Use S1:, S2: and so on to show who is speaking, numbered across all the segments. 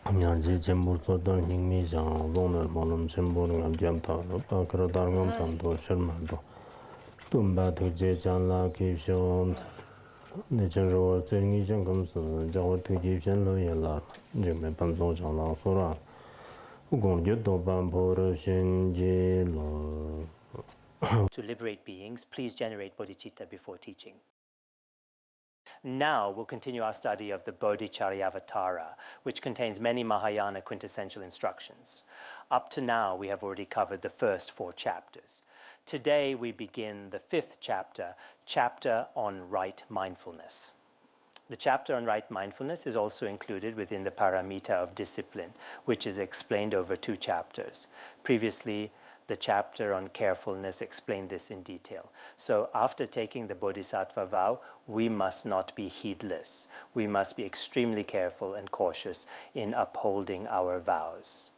S1: Nyarji Chembur Sodan Hingmi Jang Loner Monum Chembur Ngam Jamta Bakra Dargam Chamdo Shermando Tumba Turje Janla Kishon Nechenro Tsengi Jangams Jawa Tuji Shenlo Yela Jime Panzo Jangla Sora Ugong Yudo Bambora Shenji Lo.
S2: To liberate beings, please generate bodhicitta before teaching. Now we'll continue our study of the Bodhicharyavatara, which contains many Mahayana quintessential instructions. Up to now, we have already covered the first 4 chapters. Today, we begin the 5th chapter, chapter on right mindfulness. The chapter on right mindfulness is also included within the paramita of discipline, which is explained over 2 chapters. Previously, the chapter on carefulness explained this in detail. So after taking the Bodhisattva vow, we must not be heedless. We must be extremely careful and cautious in upholding our vows.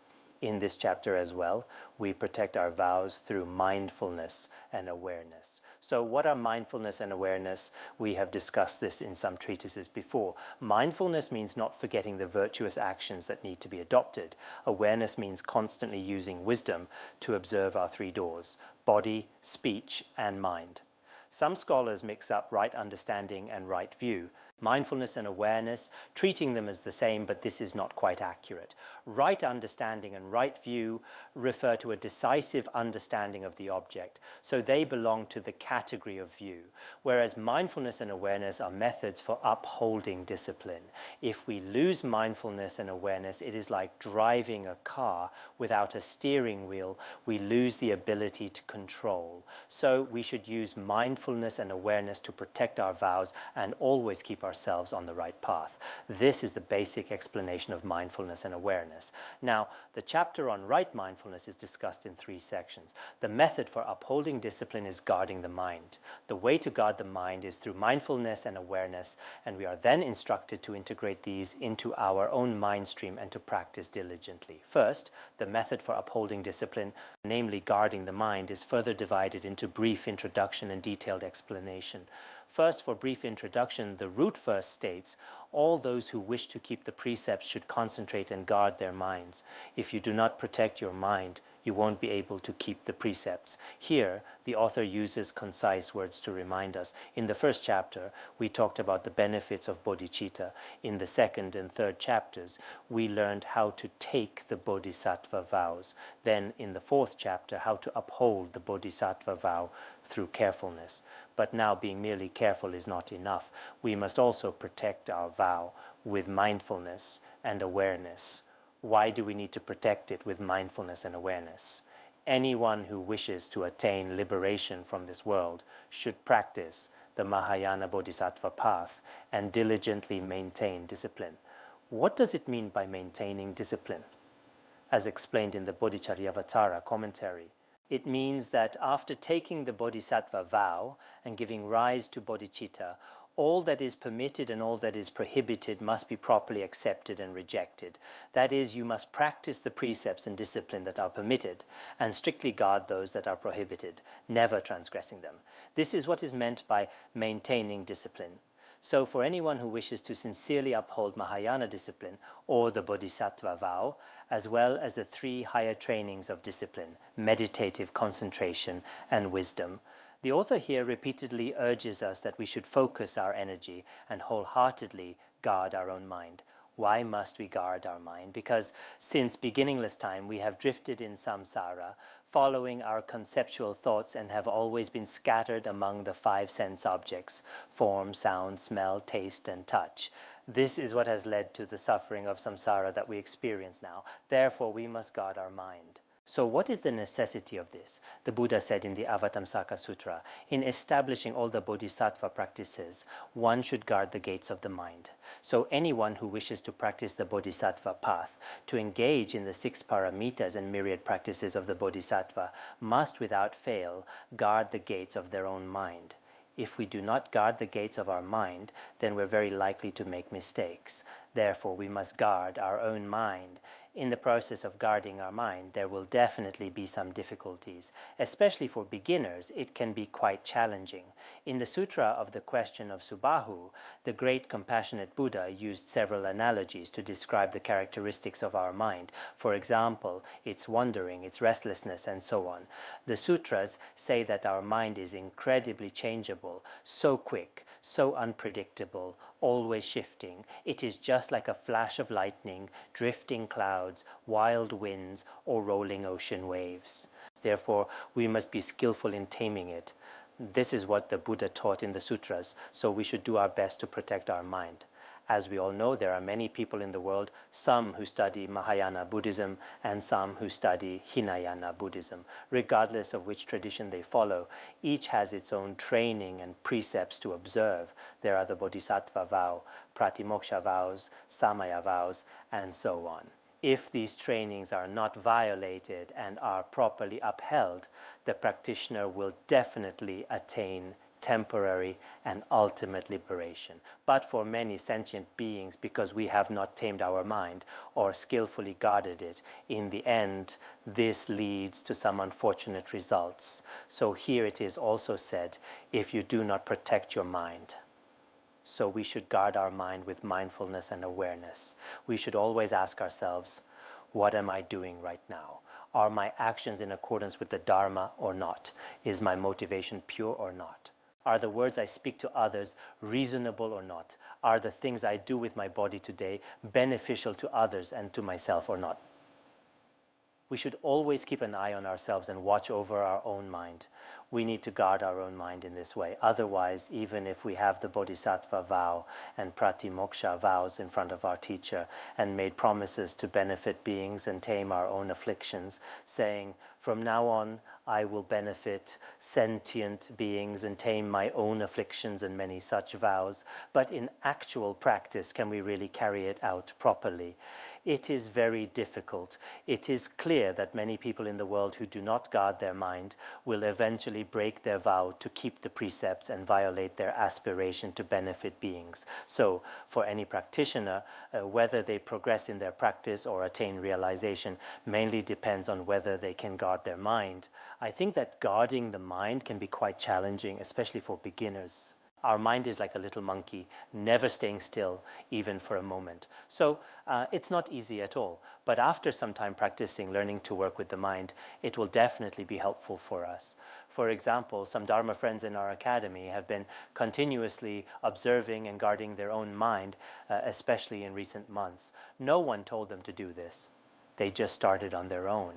S2: In this chapter as well, we protect our vows through mindfulness and awareness. So what are mindfulness and awareness? We have discussed this in some treatises before. Mindfulness means not forgetting the virtuous actions that need to be adopted. Awareness means constantly using wisdom to observe our 3 doors: body, speech, and mind. Some scholars mix up right understanding and right view. Mindfulness and awareness, treating them as the same, but this is not quite accurate. Right understanding and right view refer to a decisive understanding of the object, so they belong to the category of view, whereas mindfulness and awareness are methods for upholding discipline. If we lose mindfulness and awareness, it is like driving a car without a steering wheel. We lose the ability to control. So we should use mindfulness and awareness to protect our vows and always keep ourselves on the right path. This is the basic explanation of mindfulness and awareness. Now, the chapter on right mindfulness is discussed in 3 sections. The method for upholding discipline is guarding the mind. The way to guard the mind is through mindfulness and awareness, and we are then instructed to integrate these into our own mind stream and to practice diligently. First, the method for upholding discipline, namely guarding the mind, is further divided into brief introduction and detailed explanation. First, for brief introduction, the root verse states, all those who wish to keep the precepts should concentrate and guard their minds. If you do not protect your mind, you won't be able to keep the precepts. Here, the author uses concise words to remind us. In the first chapter, we talked about the benefits of bodhicitta. In the 2nd and 3rd chapters, we learned how to take the bodhisattva vows. Then, in the 4th chapter, how to uphold the bodhisattva vow through carefulness. But now, being merely careful is not enough. We must also protect our vow with mindfulness and awareness. Why do we need to protect it with mindfulness and awareness? Anyone who wishes to attain liberation from this world should practice the Mahayana Bodhisattva path and diligently maintain discipline. What does it mean by maintaining discipline? As explained in the Bodhicharyavatara commentary, it means that after taking the Bodhisattva vow and giving rise to bodhicitta, all that is permitted and all that is prohibited must be properly accepted and rejected. That is, you must practice the precepts and discipline that are permitted and strictly guard those that are prohibited, never transgressing them. This is what is meant by maintaining discipline. So for anyone who wishes to sincerely uphold Mahayana discipline or the Bodhisattva vow, as well as the 3 higher trainings of discipline, meditative concentration and wisdom, the author here repeatedly urges us that we should focus our energy and wholeheartedly guard our own mind. Why must we guard our mind? Because since beginningless time we have drifted in samsara, following our conceptual thoughts, and have always been scattered among the 5 sense objects: form, sound, smell, taste, and touch. This is what has led to the suffering of samsara that we experience now. Therefore, we must guard our mind. So what is the necessity of this? The Buddha said in the Avatamsaka Sutra, in establishing all the bodhisattva practices, one should guard the gates of the mind. So anyone who wishes to practice the bodhisattva path, to engage in the 6 paramitas and myriad practices of the bodhisattva, must without fail guard the gates of their own mind. If we do not guard the gates of our mind, then we're very likely to make mistakes. Therefore, we must guard our own mind. In the process of guarding our mind, there will definitely be some difficulties. Especially for beginners, it can be quite challenging. In the Sutra of the Question of Subahu, the great compassionate Buddha used several analogies to describe the characteristics of our mind. For example, its wandering, its restlessness, and so on. The sutras say that our mind is incredibly changeable, so quick, so unpredictable, always shifting. It is just like a flash of lightning, drifting clouds, wild winds, or rolling ocean waves. Therefore, we must be skillful in taming it. This is what the Buddha taught in the sutras, so we should do our best to protect our mind. As we all know, there are many people in the world, some who study Mahayana Buddhism and some who study Hinayana Buddhism. Regardless of which tradition they follow, each has its own training and precepts to observe. There are the Bodhisattva vow, Pratimoksha vows, Samaya vows, and so on. If these trainings are not violated and are properly upheld, the practitioner will definitely attain temporary and ultimate liberation. But for many sentient beings, because we have not tamed our mind or skillfully guarded it, in the end, this leads to some unfortunate results. So here it is also said, if you do not protect your mind. So we should guard our mind with mindfulness and awareness. We should always ask ourselves, what am I doing right now? Are my actions in accordance with the dharma or not? Is my motivation pure or not? Are the words I speak to others reasonable or not? Are the things I do with my body today beneficial to others and to myself or not? We should always keep an eye on ourselves and watch over our own mind. We need to guard our own mind in this way. Otherwise, even if we have the Bodhisattva vow and Pratimoksha vows in front of our teacher and made promises to benefit beings and tame our own afflictions, saying, from now on, I will benefit sentient beings and tame my own afflictions and many such vows. But in actual practice, can we really carry it out properly? It is very difficult. It is clear that many people in the world who do not guard their mind will eventually break their vow to keep the precepts and violate their aspiration to benefit beings. So, for any practitioner, whether they progress in their practice or attain realization mainly depends on whether they can guard their mind. I think that guarding the mind can be quite challenging, especially for beginners. Our mind is like a little monkey, never staying still, even for a moment. So it's not easy at all. But after some time practicing, learning to work with the mind, it will definitely be helpful for us. For example, some Dharma friends in our academy have been continuously observing and guarding their own mind, especially in recent months. No one told them to do this. They just started on their own.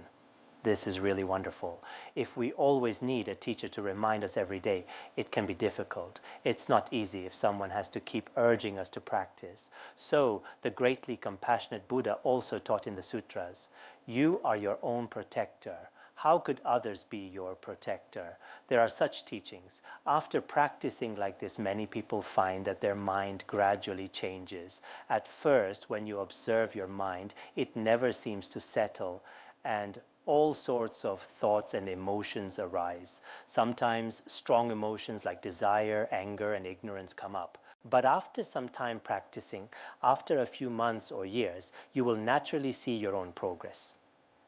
S2: This is really wonderful. If we always need a teacher to remind us every day, it can be difficult. It's not easy if someone has to keep urging us to practice. So, the greatly compassionate Buddha also taught in the sutras, you are your own protector. How could others be your protector? There are such teachings. After practicing like this, many people find that their mind gradually changes. At first, when you observe your mind, it never seems to settle, and all sorts of thoughts and emotions arise. Sometimes strong emotions like desire, anger, and ignorance come up. But after some time practicing, after a few months or years, you will naturally see your own progress.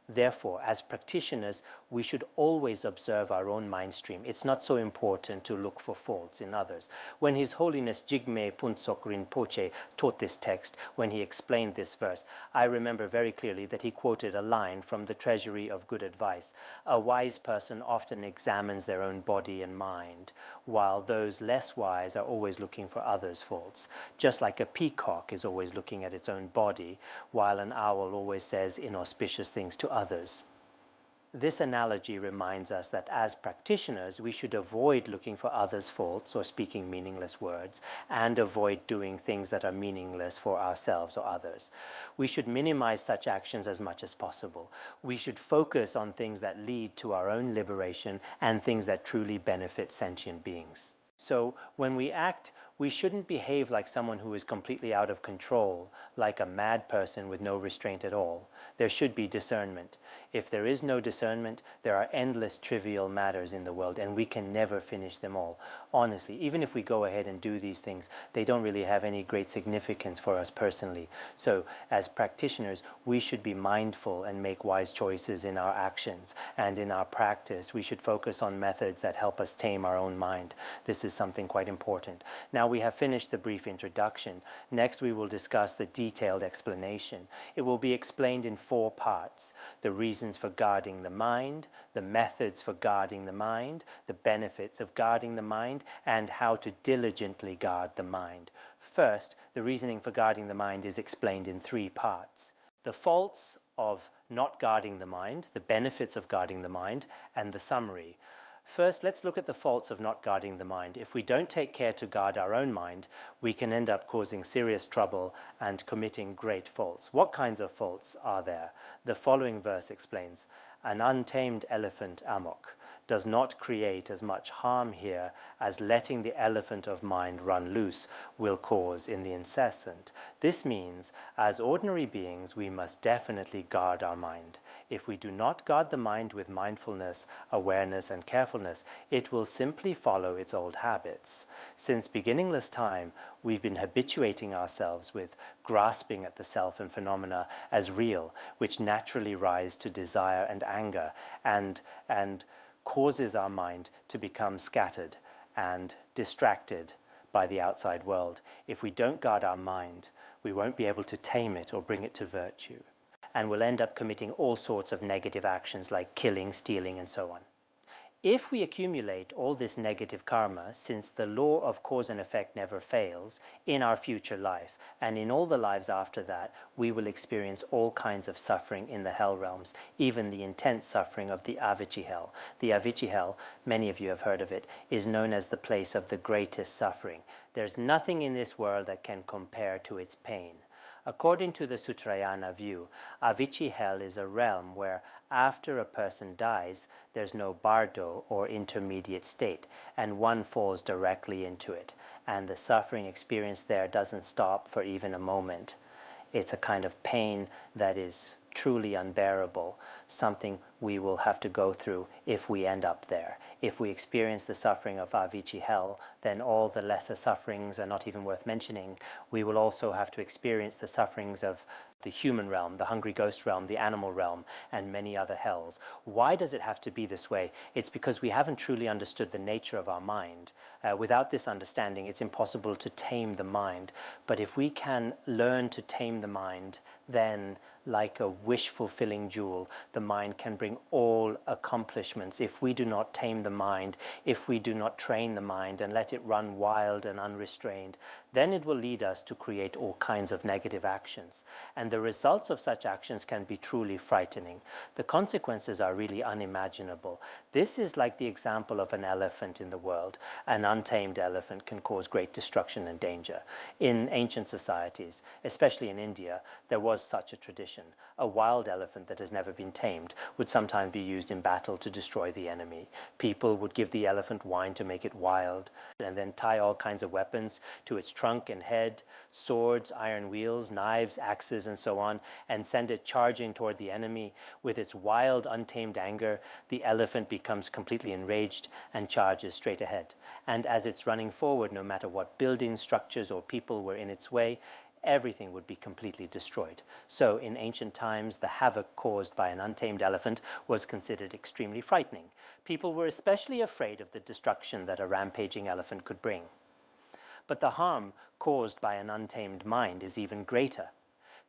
S2: Therefore, as practitioners, we should always observe our own mind stream. It's not so important to look for faults in others. When His Holiness Jigme Phuntsok Rinpoche taught this text, when he explained this verse, I remember very clearly that he quoted a line from the Treasury of Good Advice. A wise person often examines their own body and mind, while those less wise are always looking for others' faults. Just like a peacock is always looking at its own body, while an owl always says inauspicious things to others. This analogy reminds us that as practitioners, we should avoid looking for others' faults or speaking meaningless words, and avoid doing things that are meaningless for ourselves or others. We should minimize such actions as much as possible. We should focus on things that lead to our own liberation and things that truly benefit sentient beings. So when we act, We shouldn't behave like someone who is completely out of control, like a mad person with no restraint at all. There should be discernment. If there is no discernment, there are endless trivial matters in the world, and we can never finish them all. Honestly, even if we go ahead and do these things, they don't really have any great significance for us personally. So, as practitioners, we should be mindful and make wise choices in our actions, and in our practice, we should focus on methods that help us tame our own mind. This is something quite important. Now we have finished the brief introduction. Next, we will discuss the detailed explanation. It will be explained in 4 parts: the reasons for guarding the mind, the methods for guarding the mind, the benefits of guarding the mind, and how to diligently guard the mind. First, the reasoning for guarding the mind is explained in 3 parts: the faults of not guarding the mind, the benefits of guarding the mind, and the summary. First, let's look at the faults of not guarding the mind. If we don't take care to guard our own mind, we can end up causing serious trouble and committing great faults. What kinds of faults are there? The following verse explains, "An untamed elephant amok does not create as much harm here as letting the elephant of mind run loose will cause in the incessant." This means, as ordinary beings, we must definitely guard our mind. If we do not guard the mind with mindfulness, awareness, and carefulness, it will simply follow its old habits. Since beginningless time, we've been habituating ourselves with grasping at the self and phenomena as real, which naturally rise to desire and anger, and causes our mind to become scattered and distracted by the outside world. If we don't guard our mind, we won't be able to tame it or bring it to virtue, and we'll end up committing all sorts of negative actions like killing, stealing, and so on. If we accumulate all this negative karma, since the law of cause and effect never fails, in our future life, and in all the lives after that, we will experience all kinds of suffering in the hell realms, even the intense suffering of the Avicii hell. The Avicii hell, many of you have heard of it, is known as the place of the greatest suffering. There's nothing in this world that can compare to its pain. According to the Sutrayana view, Avicii hell is a realm where after a person dies, there's no bardo or intermediate state, and one falls directly into it, and the suffering experienced there doesn't stop for even a moment. It's a kind of pain that is truly unbearable, something we will have to go through if we end up there. If we experience the suffering of Avicii hell, then all the lesser sufferings are not even worth mentioning. We will also have to experience the sufferings of the human realm, the hungry ghost realm, the animal realm, and many other hells. Why does it have to be this way? It's because we haven't truly understood the nature of our mind. Without this understanding, it's impossible to tame the mind. But if we can learn to tame the mind, then like a wish-fulfilling jewel, the mind can bring all accomplishments. If we do not tame the mind, if we do not train the mind and let it run wild and unrestrained, then it will lead us to create all kinds of negative actions. And the results of such actions can be truly frightening. The consequences are really unimaginable. This is like the example of an elephant in the world. An untamed elephant can cause great destruction and danger. In ancient societies, especially in India, there was such a tradition. A wild elephant that has never been tamed would sometimes be used in battle to destroy the enemy. People would give the elephant wine to make it wild, and then tie all kinds of weapons to its trunk and head, swords, iron wheels, knives, axes, and so on, and send it charging toward the enemy. With its wild, untamed anger, the elephant becomes completely enraged and charges straight ahead. And as it's running forward, no matter what buildings, structures, or people were in its way, everything would be completely destroyed. So in ancient times, the havoc caused by an untamed elephant was considered extremely frightening. People were especially afraid of the destruction that a rampaging elephant could bring. But the harm caused by an untamed mind is even greater.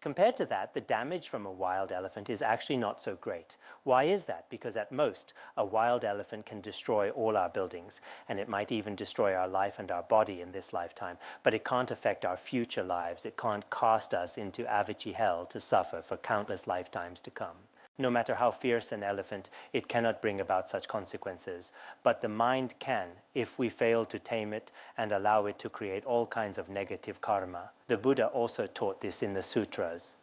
S2: Compared to that, the damage from a wild elephant is actually not so great. Why is that? Because at most, a wild elephant can destroy all our buildings, and it might even destroy our life and our body in this lifetime, but it can't affect our future lives. It can't cast us into Avicii hell to suffer for countless lifetimes to come. No matter how fierce an elephant, it cannot bring about such consequences. But the mind can, if we fail to tame it and allow it to create all kinds of negative karma. The Buddha also taught this in the sutras.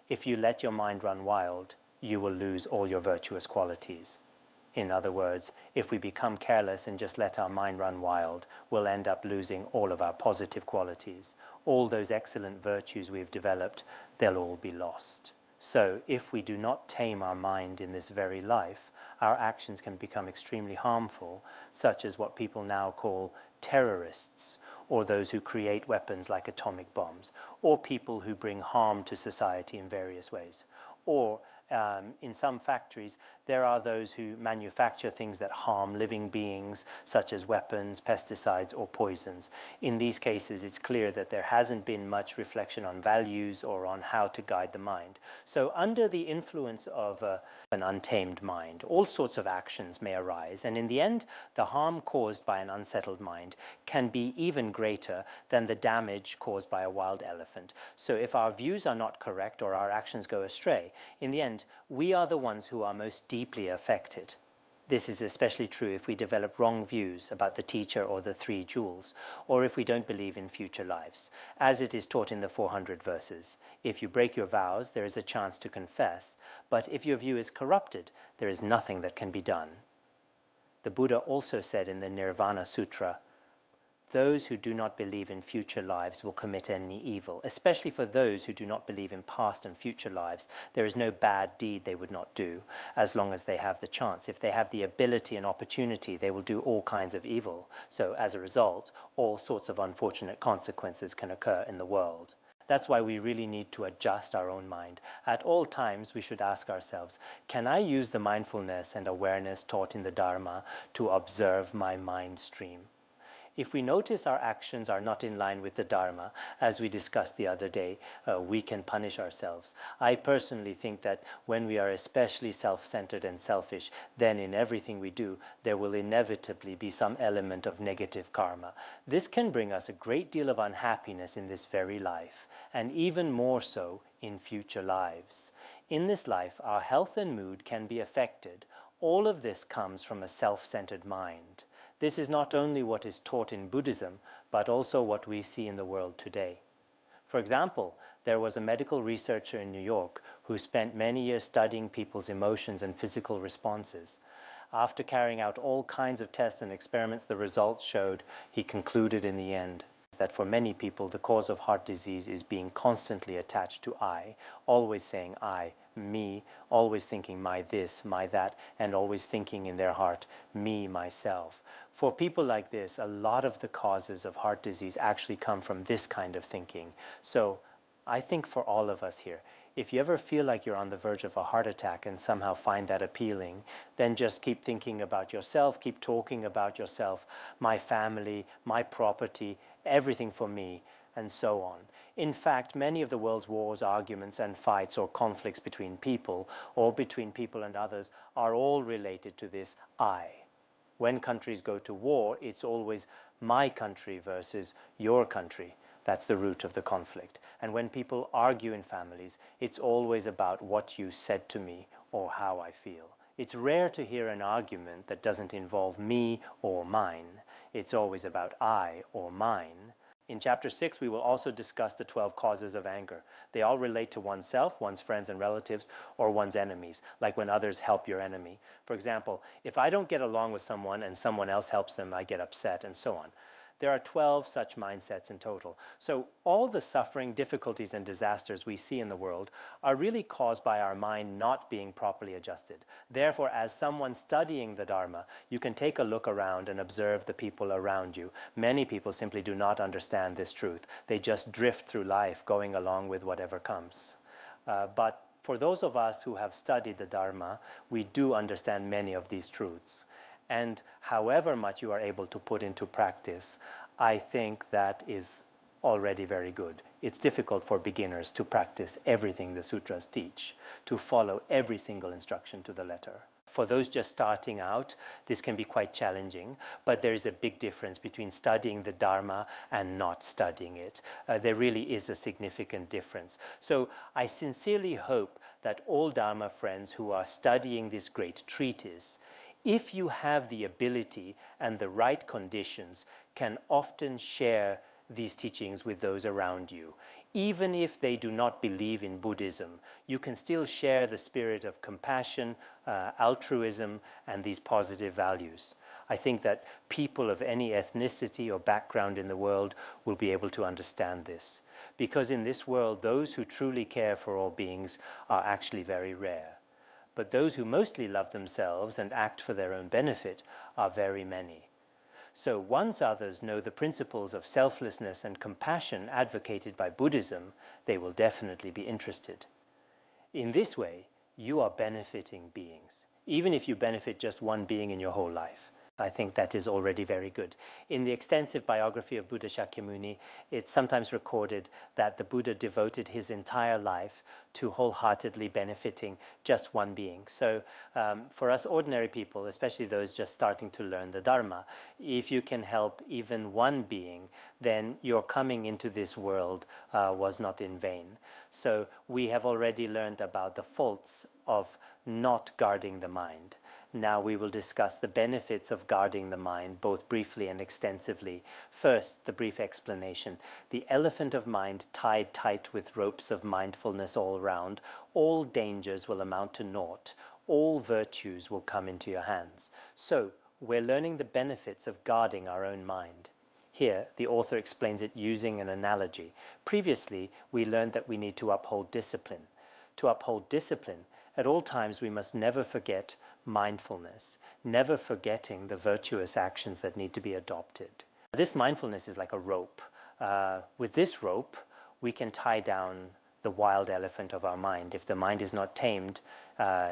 S2: If you let your mind run wild, you will lose all your virtuous qualities. In other words, if we become careless and just let our mind run wild, we'll end up losing all of our positive qualities. All those excellent virtues we've developed, they'll all be lost. So if we do not tame our mind in this very life, our actions can become extremely harmful, such as what people now call terrorists, or those who create weapons like atomic bombs, or people who bring harm to society in various ways. Or in some factories, there are those who manufacture things that harm living beings, such as weapons, pesticides, or poisons. In these cases, it's clear that there hasn't been much reflection on values or on how to guide the mind. So under the influence of an untamed mind, all sorts of actions may arise, and in the end, the harm caused by an unsettled mind can be even greater than the damage caused by a wild elephant. So if our views are not correct or our actions go astray, in the end, we are the ones who are most deeply affected. This is especially true if we develop wrong views about the teacher or the 3 jewels, or if we don't believe in future lives. As it is taught in the 400 verses, if you break your vows, there is a chance to confess, but if your view is corrupted, there is nothing that can be done. The Buddha also said in the Nirvana Sutra, those who do not believe in future lives will commit any evil, especially for those who do not believe in past and future lives. There is no bad deed they would not do, as long as they have the chance. If they have the ability and opportunity, they will do all kinds of evil. So as a result, all sorts of unfortunate consequences can occur in the world. That's why we really need to adjust our own mind. At all times, we should ask ourselves, can I use the mindfulness and awareness taught in the Dharma to observe my mind stream? If we notice our actions are not in line with the Dharma, as we discussed the other day, we can punish ourselves. I personally think that when we are especially self-centered and selfish, then in everything we do, there will inevitably be some element of negative karma. This can bring us a great deal of unhappiness in this very life, and even more so in future lives. In this life, our health and mood can be affected. All of this comes from a self-centered mind. This is not only what is taught in Buddhism, but also what we see in the world today. For example, there was a medical researcher in New York who spent many years studying people's emotions and physical responses. After carrying out all kinds of tests and experiments, the results showed, he concluded in the end, that for many people, the cause of heart disease is being constantly attached to I, always saying I, me, always thinking my this, my that, and always thinking in their heart, me, myself. For people like this, a lot of the causes of heart disease actually come from this kind of thinking. So I think for all of us here, if you ever feel like you're on the verge of a heart attack and somehow find that appealing, then just keep thinking about yourself, keep talking about yourself, my family, my property, everything for me, and so on. In fact, many of the world's wars, arguments, and fights or conflicts between people or between people and others are all related to this I. When countries go to war, it's always my country versus your country. That's the root of the conflict. And when people argue in families, it's always about what you said to me or how I feel. It's rare to hear an argument that doesn't involve me or mine. It's always about I or mine. In Chapter 6, we will also discuss the 12 causes of anger. They all relate to oneself, one's friends and relatives, or one's enemies, like when others help your enemy. For example, if I don't get along with someone and someone else helps them, I get upset, and so on. There are 12 such mindsets in total. So all the suffering, difficulties, and disasters we see in the world are really caused by our mind not being properly adjusted. Therefore, as someone studying the Dharma, you can take a look around and observe the people around you. Many people simply do not understand this truth. They just drift through life, going along with whatever comes. But for those of us who have studied the Dharma, we do understand many of these truths. And however much you are able to put into practice, I think that is already very good. It's difficult for beginners to practice everything the sutras teach, to follow every single instruction to the letter. For those just starting out, this can be quite challenging, but there is a big difference between studying the Dharma and not studying it. There really is a significant difference. So I sincerely hope that all Dharma friends who are studying this great treatise, if you have the ability and the right conditions, can often share these teachings with those around you. Even if they do not believe in Buddhism, you can still share the spirit of compassion, altruism, and these positive values. I think that people of any ethnicity or background in the world will be able to understand this. Because in this world, those who truly care for all beings are actually very rare. But those who mostly love themselves and act for their own benefit are very many. So once others know the principles of selflessness and compassion advocated by Buddhism, they will definitely be interested. In this way, you are benefiting beings, even if you benefit just one being in your whole life. I think that is already very good. In the extensive biography of Buddha Shakyamuni, it's sometimes recorded that the Buddha devoted his entire life to wholeheartedly benefiting just one being. So for us ordinary people, especially those just starting to learn the Dharma, if you can help even one being, then your coming into this world was not in vain. So we have already learned about the faults of not guarding the mind. Now we will discuss the benefits of guarding the mind, both briefly and extensively. First, the brief explanation. The elephant of mind tied tight with ropes of mindfulness all round, all dangers will amount to naught. All virtues will come into your hands. So, we're learning the benefits of guarding our own mind. Here, the author explains it using an analogy. Previously, we learned that we need to uphold discipline. To uphold discipline, at all times we must never forget mindfulness, never forgetting the virtuous actions that need to be adopted. This mindfulness is like a rope. With this rope, we can tie down the wild elephant of our mind. If the mind is not tamed,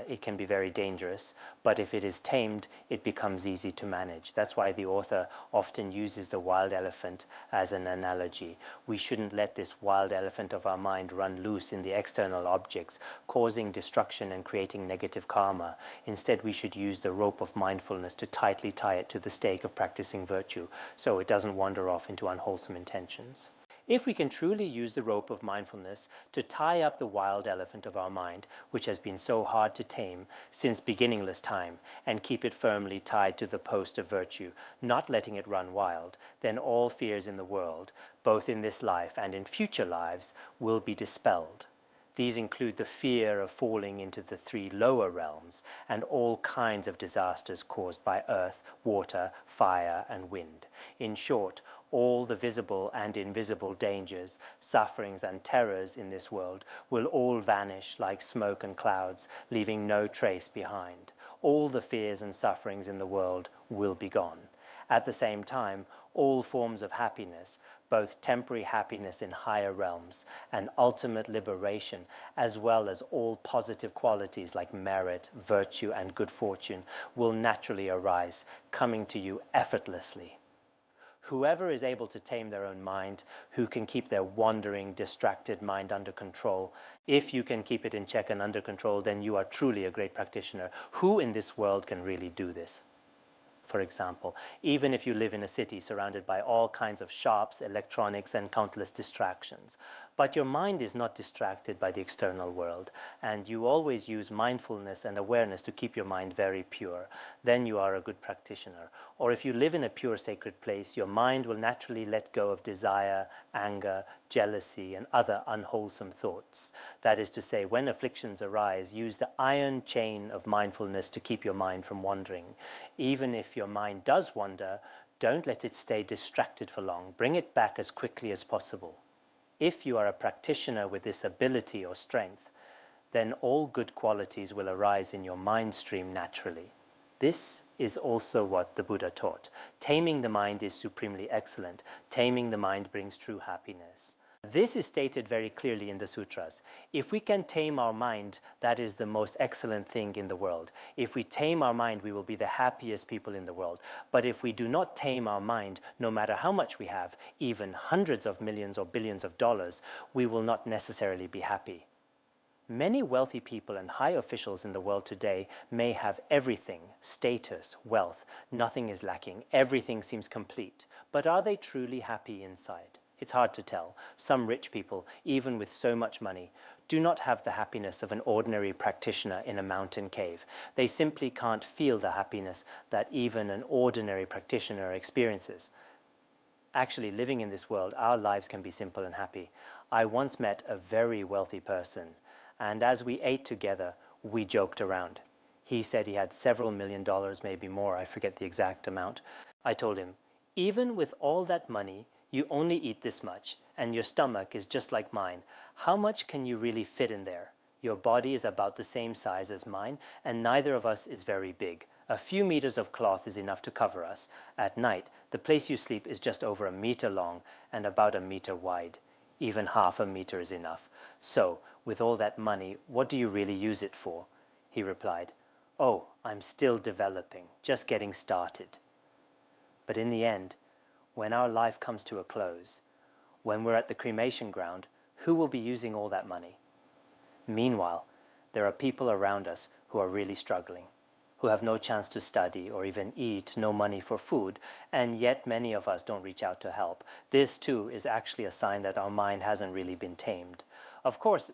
S2: it can be very dangerous, but if it is tamed, it becomes easy to manage. That's why the author often uses the wild elephant as an analogy. We shouldn't let this wild elephant of our mind run loose in the external objects, causing destruction and creating negative karma. Instead, we should use the rope of mindfulness to tightly tie it to the stake of practicing virtue, so it doesn't wander off into unwholesome intentions. If we can truly use the rope of mindfulness to tie up the wild elephant of our mind, which has been so hard to tame since beginningless time, and keep it firmly tied to the post of virtue, not letting it run wild, then all fears in the world, both in this life and in future lives, will be dispelled. These include the fear of falling into the 3 lower realms and all kinds of disasters caused by earth, water, fire, and wind. In short, all the visible and invisible dangers, sufferings, and terrors in this world will all vanish like smoke and clouds, leaving no trace behind. All the fears and sufferings in the world will be gone. At the same time, all forms of happiness, both temporary happiness in higher realms and ultimate liberation, as well as all positive qualities like merit, virtue, and good fortune, will naturally arise, coming to you effortlessly. Whoever is able to tame their own mind, who can keep their wandering, distracted mind under control, if you can keep it in check and under control, then you are truly a great practitioner. Who in this world can really do this? For example, even if you live in a city surrounded by all kinds of shops, electronics, and countless distractions, but your mind is not distracted by the external world, and you always use mindfulness and awareness to keep your mind very pure, then you are a good practitioner. Or if you live in a pure sacred place, your mind will naturally let go of desire, anger, jealousy, and other unwholesome thoughts. That is to say, when afflictions arise, use the iron chain of mindfulness to keep your mind from wandering. Even if your mind does wander, don't let it stay distracted for long. Bring it back as quickly as possible. If you are a practitioner with this ability or strength, then all good qualities will arise in your mind stream naturally. This is also what the Buddha taught. Taming the mind is supremely excellent. Taming the mind brings true happiness. This is stated very clearly in the sutras. If we can tame our mind, that is the most excellent thing in the world. If we tame our mind, we will be the happiest people in the world. But if we do not tame our mind, no matter how much we have, even hundreds of millions or billions of dollars, we will not necessarily be happy. Many wealthy people and high officials in the world today may have everything, status, wealth, nothing is lacking, everything seems complete. But are they truly happy inside? It's hard to tell. Some rich people, even with so much money, do not have the happiness of an ordinary practitioner in a mountain cave. They simply can't feel the happiness that even an ordinary practitioner experiences. Actually, living in this world, our lives can be simple and happy. I once met a very wealthy person, and as we ate together, we joked around. He said he had several $1,000,000, maybe more, I forget the exact amount. I told him, even with all that money, you only eat this much, and your stomach is just like mine. How much can you really fit in there? Your body is about the same size as mine, and neither of us is very big. A few meters of cloth is enough to cover us. At night, the place you sleep is just over 1 meter long and about 1 meter wide. Even half a meter is enough. So, with all that money, what do you really use it for? He replied, oh, I'm still developing, just getting started. But in the end, when our life comes to a close, when we're at the cremation ground, who will be using all that money? Meanwhile, there are people around us who are really struggling, who have no chance to study or even eat, no money for food, and yet many of us don't reach out to help. This too is actually a sign that our mind hasn't really been tamed. Of course,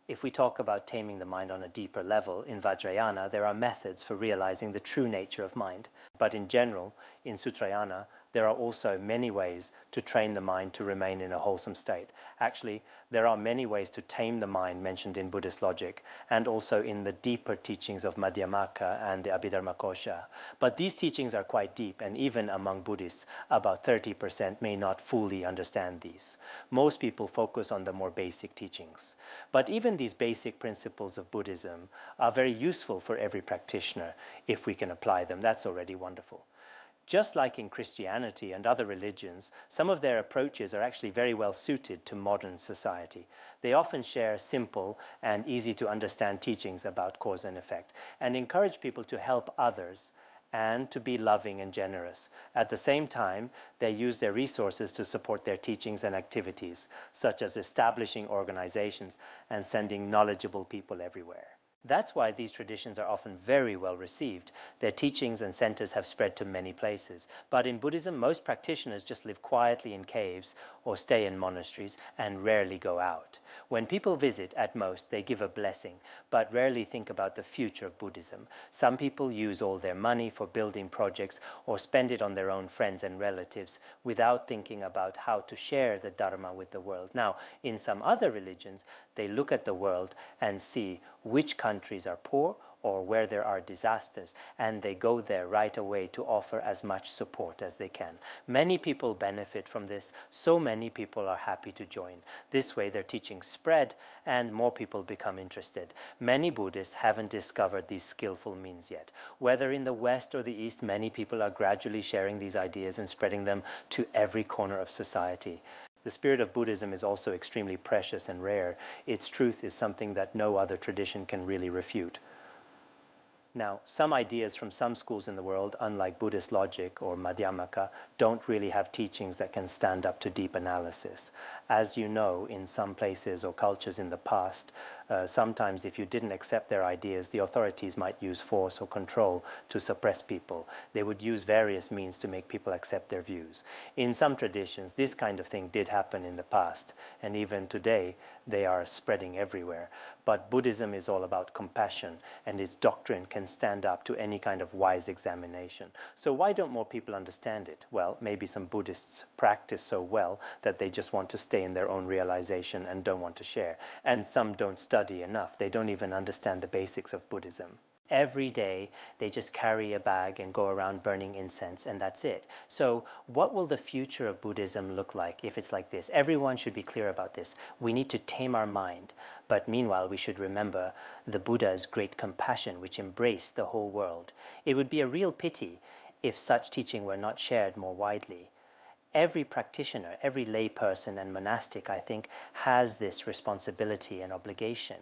S2: if we talk about taming the mind on a deeper level, in Vajrayana, there are methods for realizing the true nature of mind. But in general, in Sutrayana, there are also many ways to train the mind to remain in a wholesome state. Actually, there are many ways to tame the mind mentioned in Buddhist logic, and also in the deeper teachings of Madhyamaka and the Abhidharmakosha. But these teachings are quite deep, and even among Buddhists, about 30% may not fully understand these. Most people focus on the more basic teachings. But even these basic principles of Buddhism are very useful for every practitioner if we can apply them. That's already wonderful. Just like in Christianity and other religions, some of their approaches are actually very well suited to modern society. They often share simple and easy to understand teachings about cause and effect, and encourage people to help others and to be loving and generous. At the same time, they use their resources to support their teachings and activities, such as establishing organizations and sending knowledgeable people everywhere. That's why these traditions are often very well received. Their teachings and centers have spread to many places. But in Buddhism, most practitioners just live quietly in caves or stay in monasteries and rarely go out. When people visit, at most, they give a blessing, but rarely think about the future of Buddhism. Some people use all their money for building projects or spend it on their own friends and relatives without thinking about how to share the Dharma with the world. Now, in some other religions, they look at the world and see which countries are poor or where there are disasters, and they go there right away to offer as much support as they can. Many people benefit from this, so many people are happy to join. This way their teachings spread and more people become interested. Many Buddhists haven't discovered these skillful means yet. Whether in the West or the East, many people are gradually sharing these ideas and spreading them to every corner of society. The spirit of Buddhism is also extremely precious and rare. Its truth is something that no other tradition can really refute. Now, some ideas from some schools in the world, unlike Buddhist logic or Madhyamaka, don't really have teachings that can stand up to deep analysis. As you know, in some places or cultures in the past, sometimes if you didn't accept their ideas, the authorities might use force or control to suppress people. They would use various means to make people accept their views. In some traditions, this kind of thing did happen in the past, and even today, they are spreading everywhere. But Buddhism is all about compassion, and its doctrine can stand up to any kind of wise examination. So why don't more people understand it? Well, maybe some Buddhists practice so well that they just want to stay in their own realization and don't want to share. And some don't study enough. They don't even understand the basics of Buddhism. Every day, they just carry a bag and go around burning incense, and that's it. So what will the future of Buddhism look like if it's like this? Everyone should be clear about this. We need to tame our mind. But meanwhile, we should remember the Buddha's great compassion, which embraced the whole world. It would be a real pity if such teaching were not shared more widely. Every practitioner, every lay person and monastic, I think, has this responsibility and obligation.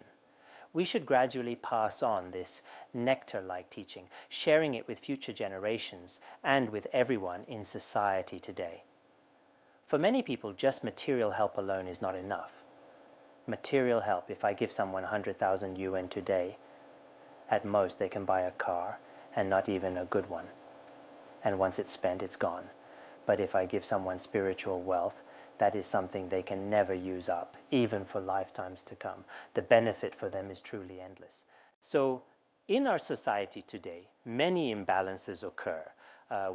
S2: We should gradually pass on this nectar-like teaching, sharing it with future generations and with everyone in society today. For many people, just material help alone is not enough. Material help, if I give someone 100,000 yuan today, at most they can buy a car, and not even a good one. And once it's spent, it's gone. But if I give someone spiritual wealth, that is something they can never use up, even for lifetimes to come. The benefit for them is truly endless. So in our society today, many imbalances occur,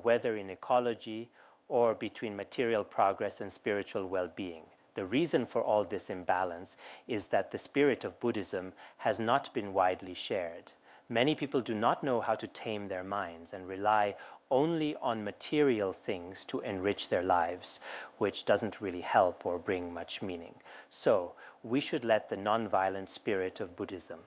S2: whether in ecology or between material progress and spiritual well-being. The reason for all this imbalance is that the spirit of Buddhism has not been widely shared. Many people do not know how to tame their minds and rely only on material things to enrich their lives, which doesn't really help or bring much meaning. So we should let the non-violent spirit of Buddhism,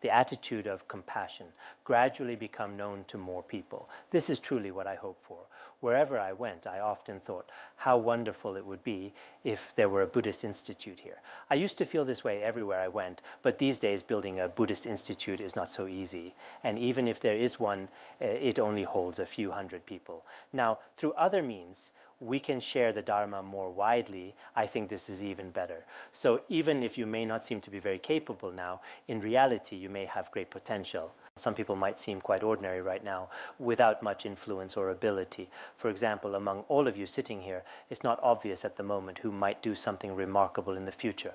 S2: the attitude of compassion, gradually become known to more people. This is truly what I hope for. Wherever I went, I often thought how wonderful it would be if there were a Buddhist institute here. I used to feel this way everywhere I went, but these days building a Buddhist institute is not so easy. And even if there is one, it only holds a few hundred people. Now, through other means, we can share the Dharma more widely. I think this is even better. So even if you may not seem to be very capable now, in reality you may have great potential. Some people might seem quite ordinary right now without much influence or ability. For example, among all of you sitting here, it's not obvious at the moment who might do something remarkable in the future.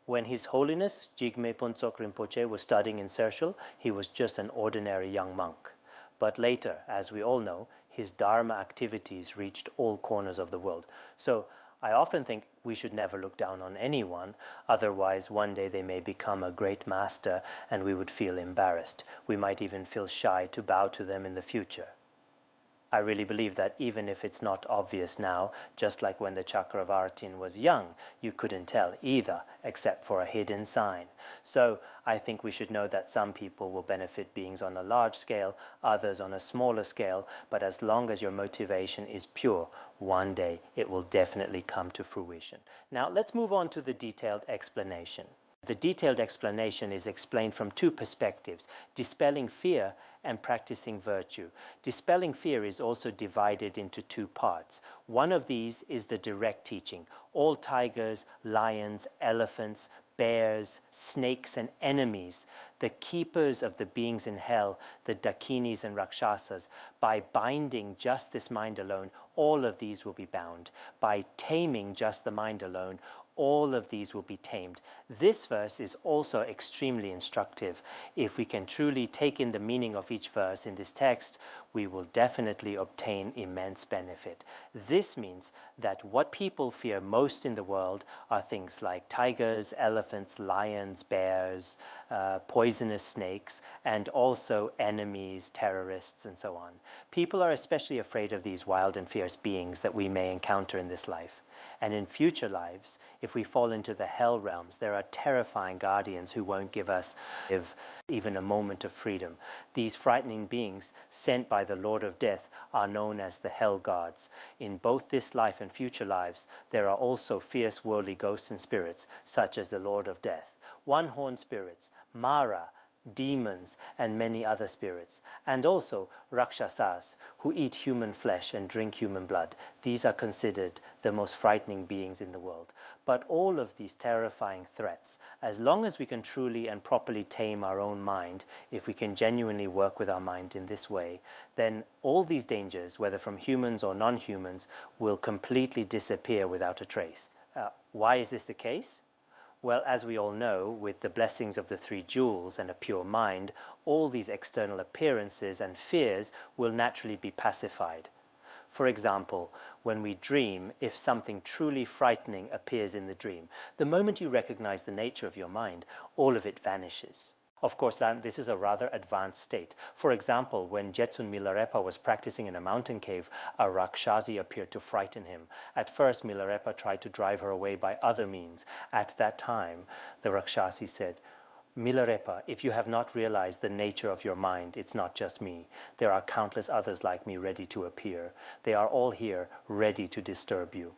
S2: When His Holiness Jigme Phuntsok Rinpoche was studying in Sershul, he was just an ordinary young monk. But later, as we all know, his Dharma activities reached all corners of the world. So I often think we should never look down on anyone, otherwise one day they may become a great master and we would feel embarrassed. We might even feel shy to bow to them in the future. I really believe that even if it's not obvious now, just like when the Chakravartin was young, you couldn't tell either, except for a hidden sign. So I think we should know that some people will benefit beings on a large scale, others on a smaller scale, but as long as your motivation is pure, one day it will definitely come to fruition. Now let's move on to the detailed explanation. The detailed explanation is explained from two perspectives: dispelling fear and practicing virtue. Dispelling fear is also divided into two parts. One of these is the direct teaching. All tigers, lions, elephants, bears, snakes, and enemies, the keepers of the beings in hell, the Dakinis and Rakshasas, by binding just this mind alone, all of these will be bound. By taming just the mind alone, all of these will be tamed. This verse is also extremely instructive. If we can truly take in the meaning of each verse in this text, we will definitely obtain immense benefit. This means that what people fear most in the world are things like tigers, elephants, lions, bears, poisonous snakes, and also enemies, terrorists, and so on. People are especially afraid of these wild and fierce beings that we may encounter in this life. And in future lives, if we fall into the hell realms, there are terrifying guardians who won't give us even a moment of freedom. These frightening beings sent by the Lord of Death are known as the hell gods. In both this life and future lives, there are also fierce worldly ghosts and spirits, such as the Lord of Death, one-horned spirits, Mara, demons, and many other spirits, and also Rakshasas, who eat human flesh and drink human blood. These are considered the most frightening beings in the world. But all of these terrifying threats, as long as we can truly and properly tame our own mind, if we can genuinely work with our mind in this way, then all these dangers, whether from humans or non-humans, will completely disappear without a trace. Why is this the case? Well, as we all know, with the blessings of the three jewels and a pure mind, all these external appearances and fears will naturally be pacified. For example, when we dream, if something truly frightening appears in the dream, the moment you recognize the nature of your mind, all of it vanishes. Of course, this is a rather advanced state. For example, when Jetsun Milarepa was practicing in a mountain cave, a Rakshasi appeared to frighten him. At first, Milarepa tried to drive her away by other means. At that time, the Rakshasi said, "Milarepa, if you have not realized the nature of your mind, it's not just me. There are countless others like me ready to appear. They are all here, ready to disturb you."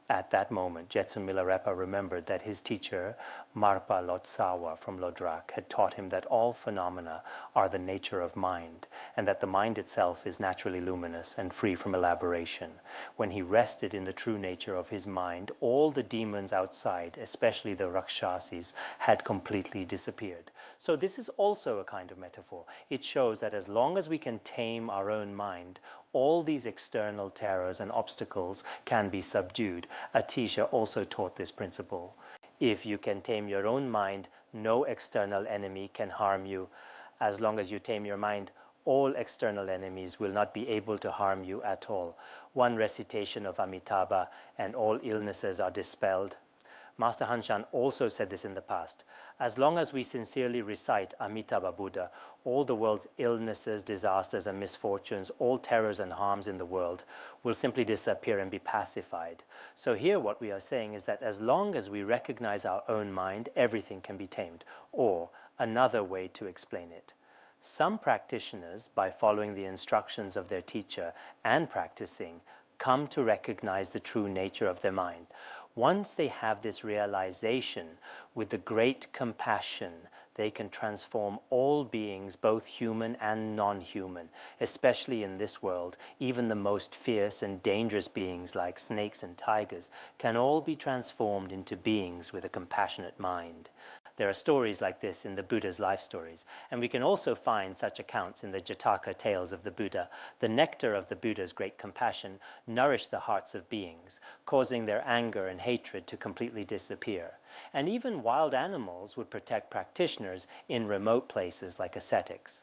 S2: At that moment, Jetsun Milarepa remembered that his teacher, Marpa Lotsawa from Lodrak, had taught him that all phenomena are the nature of mind, and that the mind itself is naturally luminous and free from elaboration. When he rested in the true nature of his mind, all the demons outside, especially the Rakshasis, had completely disappeared. So this is also a kind of metaphor. It shows that as long as we can tame our own mind, all these external terrors and obstacles can be subdued. Atisha also taught this principle. If you can tame your own mind, no external enemy can harm you. As long as you tame your mind, all external enemies will not be able to harm you at all. One recitation of Amitabha and all illnesses are dispelled. Master Hanshan also said this in the past. As long as we sincerely recite Amitabha Buddha, all the world's illnesses, disasters, and misfortunes, all terrors and harms in the world will simply disappear and be pacified. So here what we are saying is that as long as we recognize our own mind, everything can be tamed. Or another way to explain it. Some practitioners, by following the instructions of their teacher and practicing, come to recognize the true nature of their mind. Once they have this realization, with the great compassion, they can transform all beings, both human and non-human, especially in this world. Even the most fierce and dangerous beings like snakes and tigers can all be transformed into beings with a compassionate mind. There are stories like this in the Buddha's life stories, and we can also find such accounts in the Jataka tales of the Buddha. The nectar of the Buddha's great compassion nourished the hearts of beings, causing their anger and hatred to completely disappear. And even wild animals would protect practitioners in remote places like ascetics.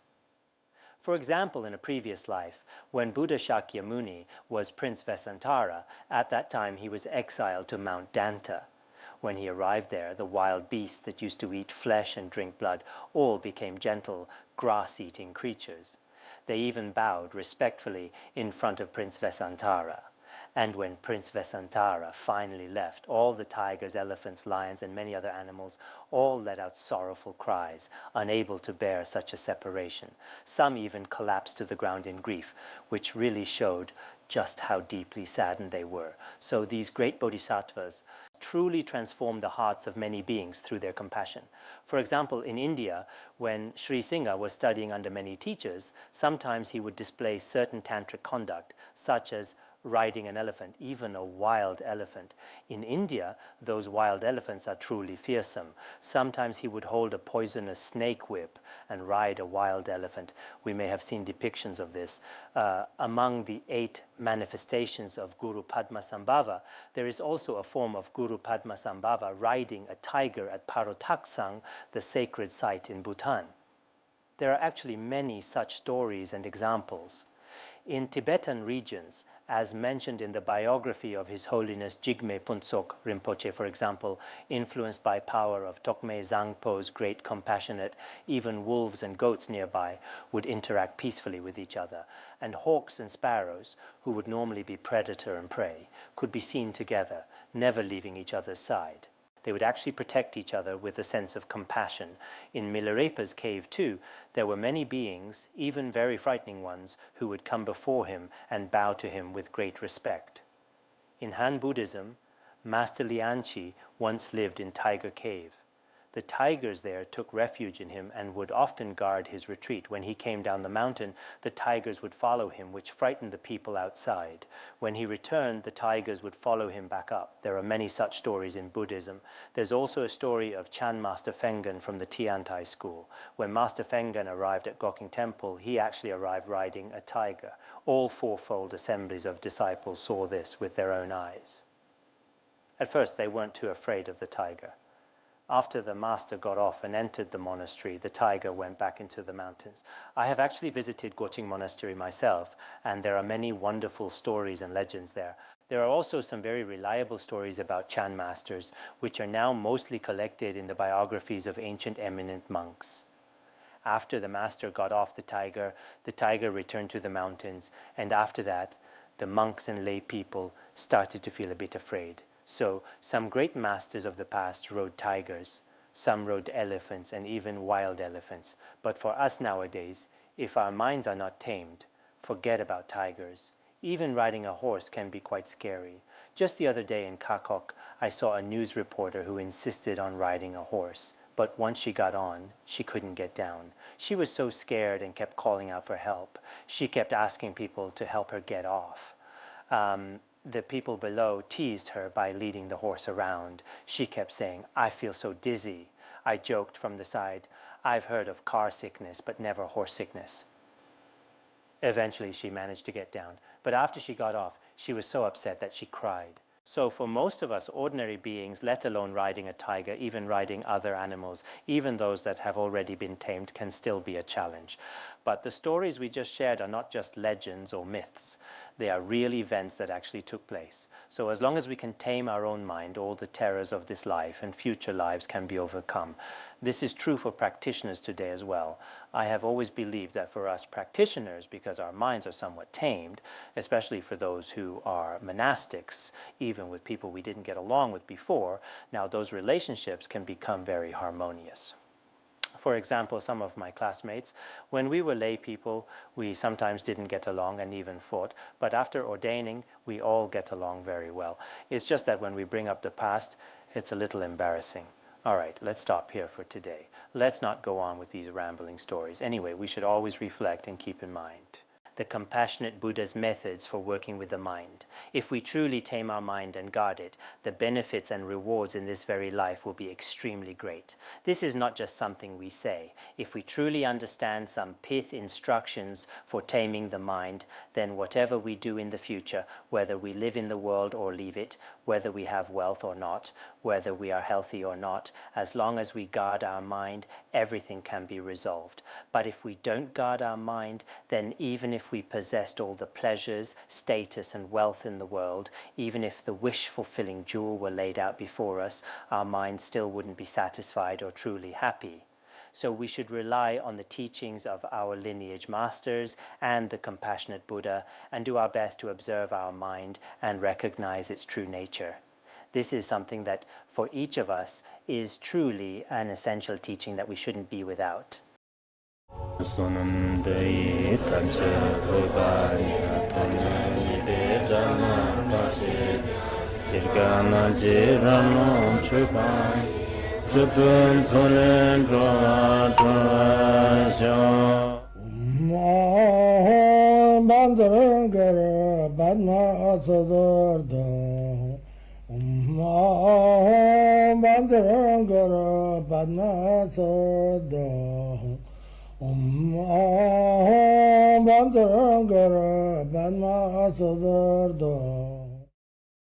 S2: For example, in a previous life, when Buddha Shakyamuni was Prince Vesantara, at that time he was exiled to Mount Danta. When he arrived there, the wild beasts that used to eat flesh and drink blood all became gentle, grass-eating creatures. They even bowed respectfully in front of Prince Vesantara. And when Prince Vesantara finally left, all the tigers, elephants, lions, and many other animals all let out sorrowful cries, unable to bear such a separation. Some even collapsed to the ground in grief, which really showed just how deeply saddened they were. So these great bodhisattvas truly transform the hearts of many beings through their compassion. For example, in India, when Sri Singha was studying under many teachers, sometimes he would display certain tantric conduct, such as riding an elephant, even a wild elephant. In India, those wild elephants are truly fearsome. Sometimes he would hold a poisonous snake whip and ride a wild elephant. We may have seen depictions of this. Among the 8 manifestations of Guru Padmasambhava, there is also a form of Guru Padmasambhava riding a tiger at Parotaksang, the sacred site in Bhutan. There are actually many such stories and examples. In Tibetan regions, as mentioned in the biography of His Holiness Jigme Phuntsok Rinpoche, for example, influenced by power of Tokme Zangpo's great compassionate, even wolves and goats nearby would interact peacefully with each other, and hawks and sparrows, who would normally be predator and prey, could be seen together, never leaving each other's side. They would actually protect each other with a sense of compassion. In Milarepa's cave too, there were many beings, even very frightening ones, who would come before him and bow to him with great respect. In Han Buddhism, Master Lianchi once lived in Tiger Cave. The tigers there took refuge in him and would often guard his retreat. When he came down the mountain, the tigers would follow him, which frightened the people outside. When he returned, the tigers would follow him back up. There are many such stories in Buddhism. There's also a story of Chan Master Fengen from the Tiantai school. When Master Fengen arrived at Gokking Temple, he actually arrived riding a tiger. All 4-fold assemblies of disciples saw this with their own eyes. At first, they weren't too afraid of the tiger. After the master got off and entered the monastery, the tiger went back into the mountains. I have actually visited Goching Monastery myself, and there are many wonderful stories and legends there. There are also some very reliable stories about Chan masters, which are now mostly collected in the biographies of ancient eminent monks. After the master got off the tiger returned to the mountains, and after that, the monks and lay people started to feel a bit afraid. So some great masters of the past rode tigers, some rode elephants and even wild elephants. But for us nowadays, if our minds are not tamed, forget about tigers. Even riding a horse can be quite scary. Just the other day in Kakok, I saw a news reporter who insisted on riding a horse. But once she got on, she couldn't get down. She was so scared and kept calling out for help. She kept asking people to help her get off. The people below teased her by leading the horse around. She kept saying, "I feel so dizzy." I joked from the side, "I've heard of car sickness, but never horse sickness." Eventually, she managed to get down. But after she got off, she was so upset that she cried. So for most of us ordinary beings, let alone riding a tiger, even riding other animals, even those that have already been tamed, can still be a challenge. But the stories we just shared are not just legends or myths. They are real events that actually took place. So as long as we can tame our own mind, all the terrors of this life and future lives can be overcome. This is true for practitioners today as well. I have always believed that for us practitioners, because our minds are somewhat tamed, especially for those who are monastics, even with people we didn't get along with before, now those relationships can become very harmonious. For example, some of my classmates, when we were lay people, we sometimes didn't get along and even fought, but after ordaining, we all get along very well. It's just that when we bring up the past, it's a little embarrassing. All right, let's stop here for today. Let's not go on with these rambling stories. Anyway, we should always reflect and keep in mind the compassionate Buddha's methods for working with the mind. If we truly tame our mind and guard it, the benefits and rewards in this very life will be extremely great. This is not just something we say. If we truly understand some pith instructions for taming the mind, then whatever we do in the future, whether we live in the world or leave it, whether we have wealth or not, whether we are healthy or not, as long as we guard our mind, everything can be resolved. But if we don't guard our mind, then even if we possessed all the pleasures, status and wealth in the world, even if the wish-fulfilling jewel were laid out before us, our mind still wouldn't be satisfied or truly happy. So we should rely on the teachings of our lineage masters and the compassionate Buddha and do our best to observe our mind and recognize its true nature. This is something that for each of us is truly an essential teaching that we shouldn't be without.
S3: Bandara